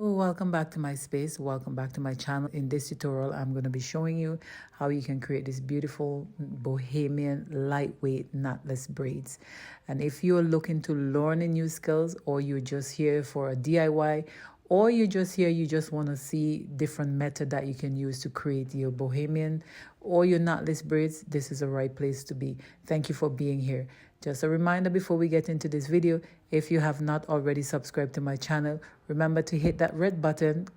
Welcome back to my space. Welcome back to my channel. In this tutorial, I'm going to be showing you how you can create this beautiful bohemian lightweight knotless braids. And if you're looking to learn new skills, or you're just here for a DIY, or you're just here, you just want to see different method that you can use to create your bohemian or your knotless braids, this is the right place to be. Thank you for being here. Just a reminder before we get into this video, if you have not already subscribed to my channel, remember to hit that red button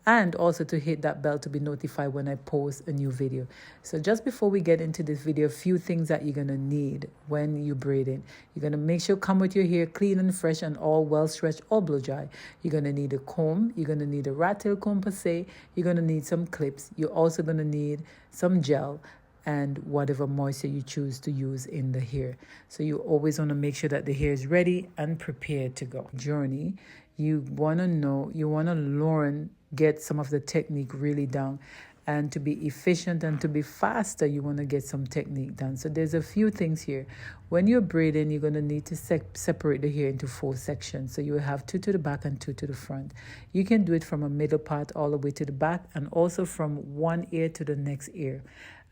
and also to hit that bell to be notified when I post a new video. So just before we get into this video, a few things that you're going to need when you're braiding. You're going to make sure come with your hair clean and fresh and all well stretched or blow dry. You're going to need a comb. You're going to need a rat tail comb per se. You're going to need some clips. You're also going to need some gel and whatever moisture you choose to use in the hair. So you always want to make sure that the hair is ready and prepared to go. Journey, you want to know, you want to learn, get some of the technique really down. And to be efficient and to be faster, you want to get some technique done. So there's a few things here. When you're braiding, you're going to need to separate the hair into 4 sections. So you will have 2 to the back and 2 to the front. You can do it from a middle part all the way to the back, and also from one ear to the next ear.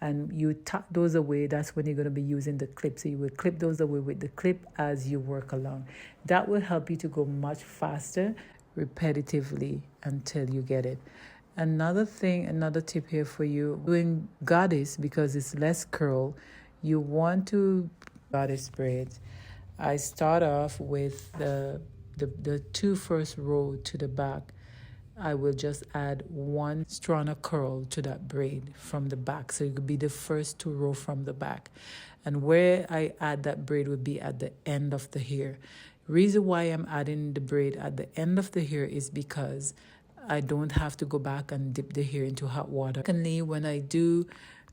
And you tuck those away. That's when you're going to be using the clip. So you will clip those away with the clip as you work along. That will help you to go much faster repetitively until you get it. Another thing, another tip here for you, doing goddess, because it's less curl, you want to goddess braids. I start off with the 2 first row to the back. I will just add 1 strand of curl to that braid from the back. So it could be the first 2 rows from the back. And where I add that braid would be at the end of the hair. Reason why I'm adding the braid at the end of the hair is because I don't have to go back and dip the hair into hot water. Secondly, when I do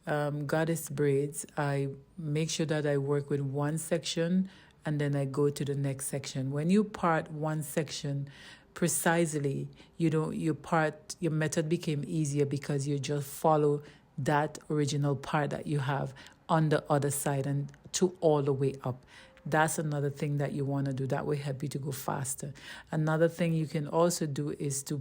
goddess braids, I make sure that I work with 1 section and then I go to the next section. When you part 1 section precisely, your method became easier because you just follow that original part that you have on the other side and to all the way up. That's another thing that you want to do. That will help you to go faster. Another thing you can also do is to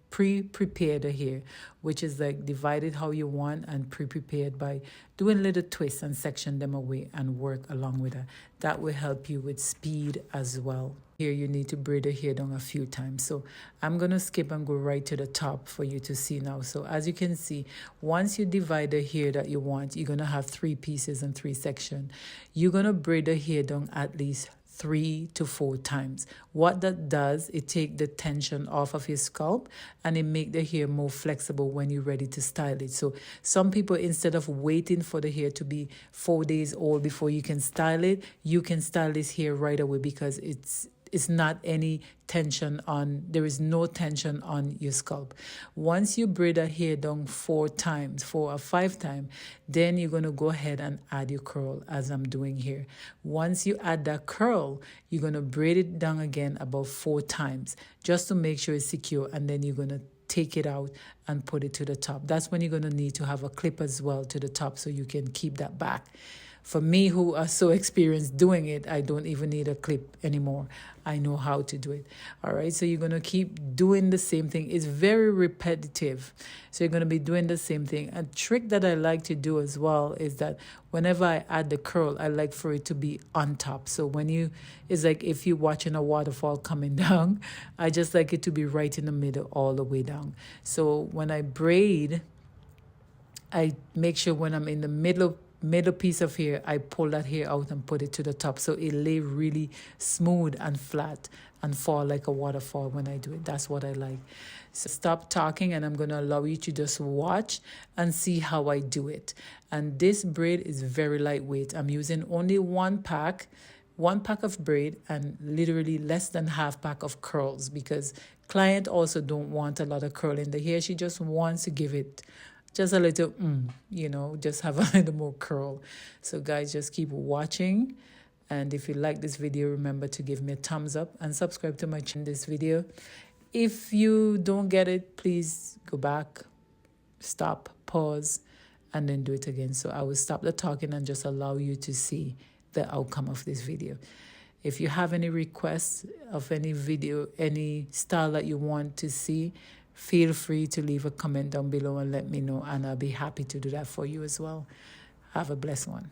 prepare the hair, which is like divide it how you want and pre-prepared by doing little twists and section them away and work along with that. That will help you with speed as well. Here you need to braid the hair down a few times. So I'm going to skip and go right to the top for you to see now. So as you can see, once you divide the hair that you want, you're going to have 3 pieces and 3 sections. You're going to braid the hair down at least 3 to 4 times. What that does, it take the tension off of your scalp and it make the hair more flexible when you're ready to style it. So some people, instead of waiting for the hair to be 4 days old before you can style it, you can style this hair right away because it's not any tension on, there is no tension on your scalp. Once you braid a hair down 4 times, 4 or 5 times, then you're going to go ahead and add your curl as I'm doing here. Once you add that curl, you're going to braid it down again about 4 times just to make sure it's secure, and then you're going to take it out and put it to the top. That's when you're going to need to have a clip as well to the top so you can keep that back. For me, who are so experienced doing it, I don't even need a clip anymore. I know how to do it. All right, so you're going to keep doing the same thing. It's very repetitive. So you're going to be doing the same thing. A trick that I like to do as well is that whenever I add the curl, I like for it to be on top. So it's like if you're watching a waterfall coming down, I just like it to be right in the middle all the way down. So when I braid, I make sure when I'm in the middle piece of hair, I pull that hair out and put it to the top so it lay really smooth and flat and fall like a waterfall when I do it. That's what I like. So stop talking and I'm going to allow you to just watch and see how I do it. And this braid is very lightweight. I'm using only 1 pack of braid and literally less than half pack of curls because client also don't want a lot of curl in the hair. She just wants to give it just a little, just have a little more curl. So guys, just keep watching. And if you like this video, remember to give me a thumbs up and subscribe to my channel. This video. If you don't get it, please go back, stop, pause, and then do it again. So I will stop the talking and just allow you to see the outcome of this video. If you have any requests, of any video, any style that you want to see, feel free to leave a comment down below and let me know, and I'll be happy to do that for you as well. Have a blessed one.